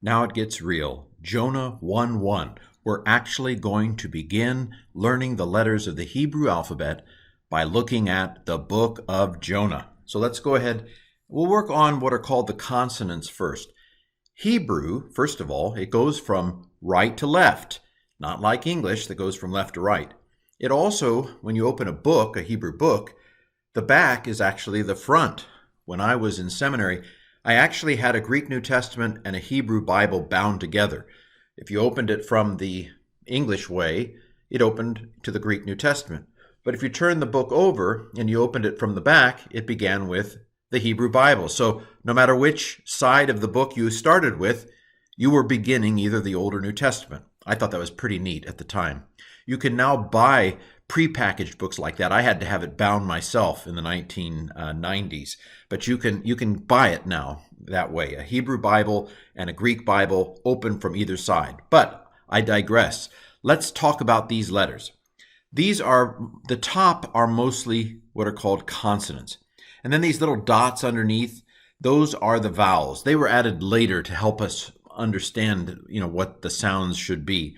Now it gets real. Jonah 1:1. We're actually going to begin learning the letters of the Hebrew alphabet by looking at the book of Jonah. So let's go ahead. We'll work on what are called the consonants first. Hebrew, first of all, it goes from right to left, not like English that goes from left to right. It also, when you open a book, a Hebrew book, the back is actually the front. When I was in seminary, I actually had a Greek New Testament and a Hebrew Bible bound together. If you opened it from the English way, it opened to the Greek New Testament. But if you turned the book over and you opened it from the back, it began with the Hebrew Bible. So no matter which side of the book you started with, you were beginning either the Old or New Testament. I thought that was pretty neat at the time. You can now buy prepackaged books like that. I had to have it bound myself in the 1990s, but you can buy it now that way. A Hebrew Bible and a Greek Bible open from either side. But I digress. Let's talk about these letters. The top are mostly what are called consonants. And then these little dots underneath, those are the vowels. They were added later to help us understand, what the sounds should be.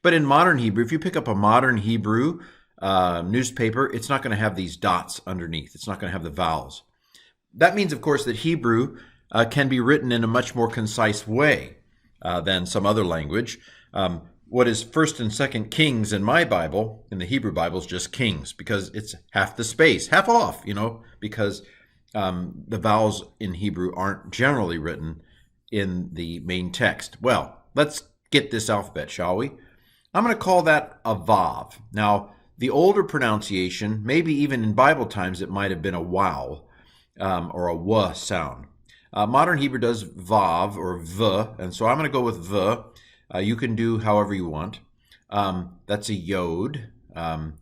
But in modern Hebrew, if you pick up a modern Hebrew newspaper, it's not going to have these dots underneath. It's not going to have the vowels. That means, of course, that Hebrew can be written in a much more concise way than some other language. What is 1st and 2nd Kings in my Bible, in the Hebrew Bible, is just Kings, because it's half the space, half off, because the vowels in Hebrew aren't generally written in the main text. Well, let's get this alphabet, shall we? I'm going to call that a vav. Now, the older pronunciation, maybe even in Bible times, it might have been a wow or a w sound. Modern Hebrew does vav or v, and so I'm going to go with v. You can do however you want. That's a yod.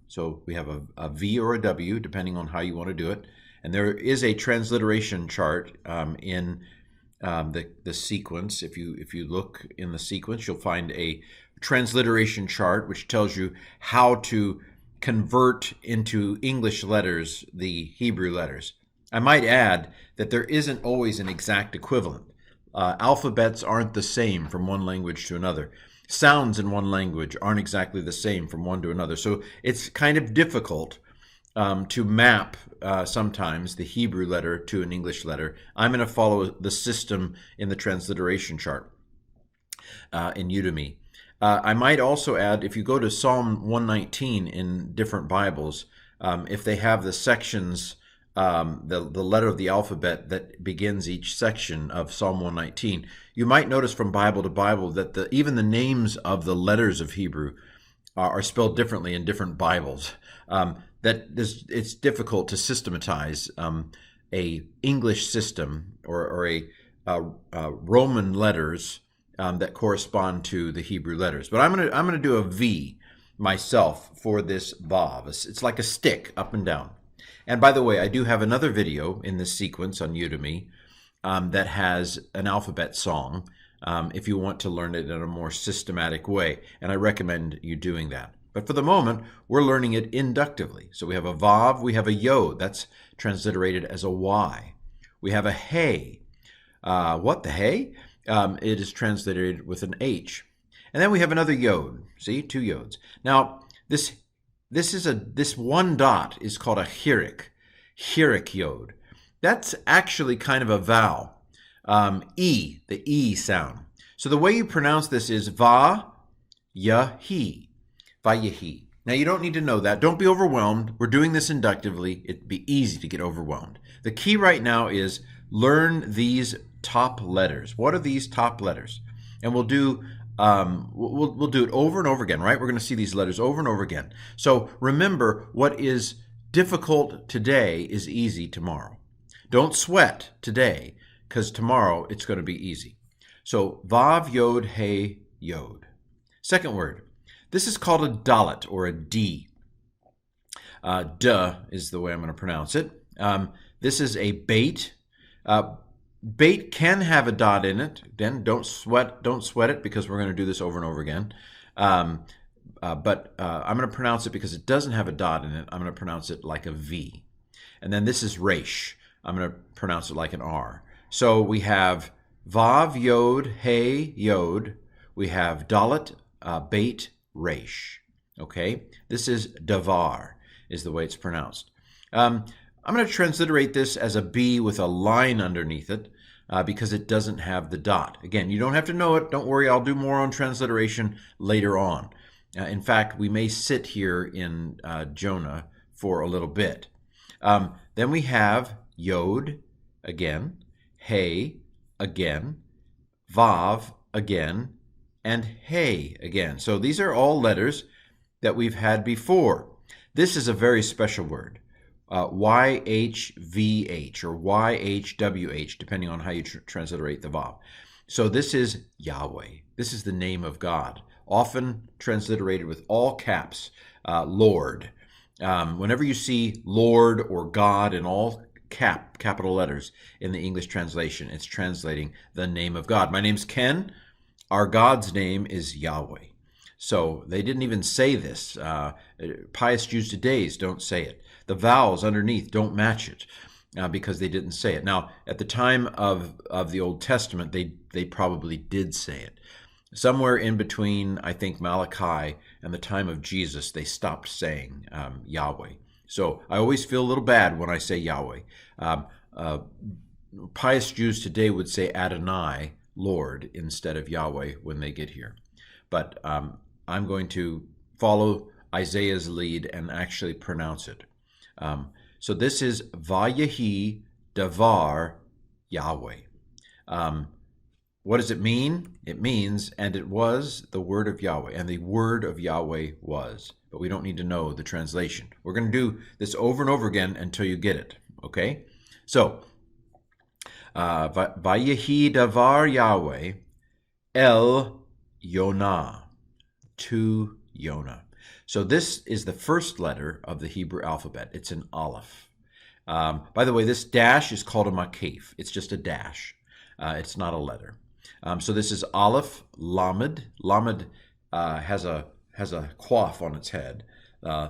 So we have a V or a W, depending on how you want to do it. And there is a transliteration chart in the sequence. If you look in the sequence, you'll find a transliteration chart, which tells you how to convert into English letters the Hebrew letters. I might add that there isn't always an exact equivalent. Alphabets aren't the same from one language to another. Sounds in one language aren't exactly the same from one to another. So it's kind of difficult to map sometimes the Hebrew letter to an English letter. I'm going to follow the system in the transliteration chart in Udemy. I might also add, if you go to Psalm 119 in different Bibles, if they have the sections, the letter of the alphabet that begins each section of Psalm 119, you might notice from Bible to Bible that even the names of the letters of Hebrew are spelled differently in different Bibles. It's difficult to systematize a English system or a Roman letters that correspond to the Hebrew letters. But I'm gonna do a V myself for this vav. It's like a stick up and down. And by the way, I do have another video in this sequence on Udemy that has an alphabet song if you want to learn it in a more systematic way. And I recommend you doing that. But for the moment, we're learning it inductively. So we have a vav, we have a yod. That's transliterated as a Y. We have a hey. What, the hey? It is transliterated with an H. And then we have another yod. See, two yods. Now, this one dot is called a hirik yod. That's actually kind of a vowel. E, the E sound. So the way you pronounce this is va-yahi, va-yahi. Now you don't need to know that. Don't be overwhelmed. We're doing this inductively. It'd be easy to get overwhelmed. The key right now is learn these top letters. What are these top letters? And we'll do we'll do it over and over again, right? We're going to see these letters over and over again. So remember, what is difficult today is easy tomorrow. Don't sweat today, because tomorrow it's going to be easy. So vav, yod, hey, yod. Second word. This is called a dalet or a D. Duh is the way I'm going to pronounce it. This is a bait. Bait can have a dot in it. Then don't sweat it, because we're going to do this over and over again. But I'm going to pronounce it because it doesn't have a dot in it. I'm going to pronounce it like a V. And then this is resh. I'm going to pronounce it like an R. So we have Vav, Yod, Hey, Yod. We have Dalet, Beit, Resh. Okay, this is Davar, is the way it's pronounced. I'm going to transliterate this as a B with a line underneath it because it doesn't have the dot. Again, you don't have to know it. Don't worry, I'll do more on transliteration later on. In fact, we may sit here in Jonah for a little bit. Then we have Yod again, Hey again, Vav again, and Hey again. So these are all letters that we've had before. This is a very special word, YHVH or YHWH, depending on how you transliterate the Vav. So this is Yahweh. This is the name of God, often transliterated with all caps, Lord. Whenever you see Lord or God in all capital letters in the English translation, it's translating the name of God. My name's Ken. Our God's name is Yahweh. So they didn't even say this. Pious Jews today don't say it. The vowels underneath don't match it because they didn't say it. Now, at the time of the Old Testament, they probably did say it. Somewhere in between, I think, Malachi and the time of Jesus, they stopped saying Yahweh. So I always feel a little bad when I say Yahweh. Pious Jews today would say Adonai, Lord, instead of Yahweh when they get here. But I'm going to follow Isaiah's lead and actually pronounce it. So this is Vayehi Davar Yahweh. What does it mean? It means, and it was the word of Yahweh, and the word of Yahweh was. But we don't need to know the translation. We're going to do this over and over again until you get it, okay? So, Vayehi Davar Yahweh El Yonah, to Jonah. So this is the first letter of the Hebrew alphabet. It's an Aleph. By the way, this dash is called a makif. It's just a dash. It's not a letter. So this is Aleph, Lamed. Lamed has a quaff on its head. Lamed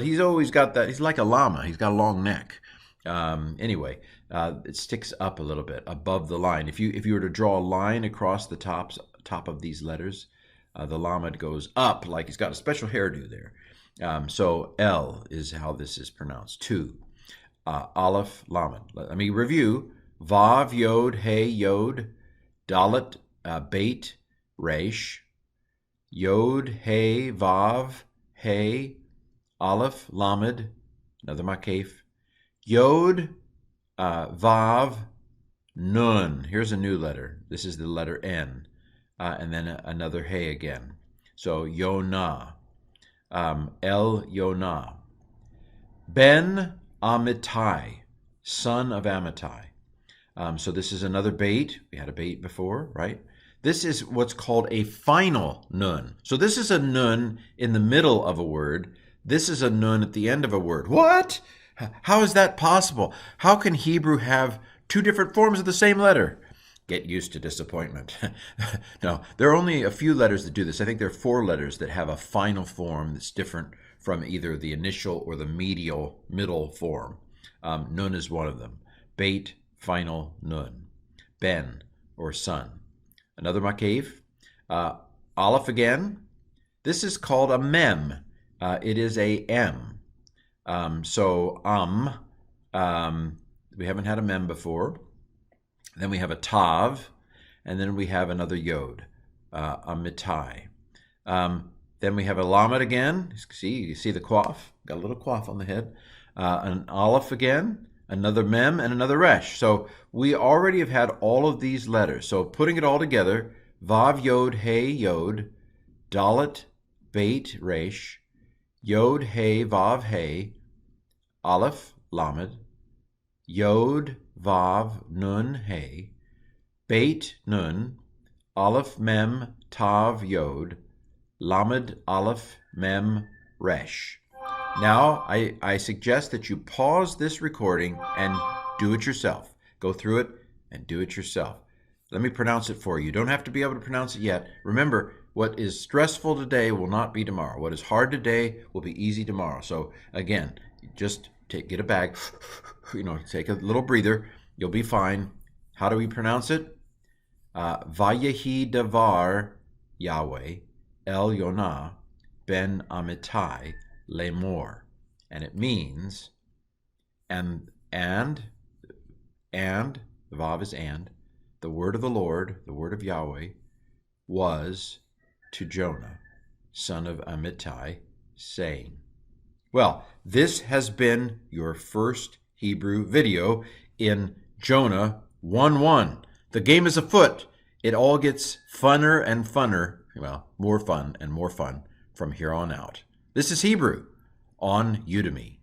he's always got that. He's like a llama. He's got a long neck. Anyway, it sticks up a little bit above the line. If you were to draw a line across the top of these letters, the Lamed goes up like he's got a special hairdo there. So L is how this is pronounced. Two, Aleph, Lamed. Let me review. Vav, Yod, Hey, Yod, Dalet, Beit, Resh, Yod, Hey, Vav, Hey, Aleph, Lamed, another makif, Yod, Vav, Nun. Here's a new letter. This is the letter N, and then another Hey again. So Yonah, El Yonah, Ben Amittai, son of Amittai. So this is another bait. We had a bait before, right? This is what's called a final nun. So this is a nun in the middle of a word. This is a nun at the end of a word. What? How is that possible? How can Hebrew have two different forms of the same letter? Get used to disappointment. No, there are only a few letters that do this. I think there are 4 letters that have a final form that's different from either the initial or the middle form. Nun is one of them. Beit, final nun. Ben, or son. Another makif. Aleph again. This is called a mem. It is a M. We haven't had a mem before. Then we have a tav, and then we have another yod, a mitai. Then we have a lamed again. You see the quaff? Got a little quaff on the head. An aleph again, another mem, and another resh. So we already have had all of these letters. So putting it all together, vav, yod, hey, yod, dalet, beit, resh, yod, hey, vav, hey, aleph, lamed, yod, vav, nun, hey, beit, nun, aleph, mem, tav, yod, lamed, aleph, mem, resh. Now, I suggest that you pause this recording and do it yourself. Go through it and do it yourself. Let me pronounce it for you. You don't have to be able to pronounce it yet. Remember, what is stressful today will not be tomorrow. What is hard today will be easy tomorrow. So again, just get a bag, take a little breather. You'll be fine. How do we pronounce it? Vayehi davar Yahweh el Yonah ben Amittai lemor. And it means, and, the vav is and, the word of the Lord, the word of Yahweh, was to Jonah, son of Amittai, saying. Well, this has been your first Hebrew video in Jonah 1:1. The game is afoot. It all gets funner and funner, well, more fun and more fun from here on out. This is Hebrew on Udemy.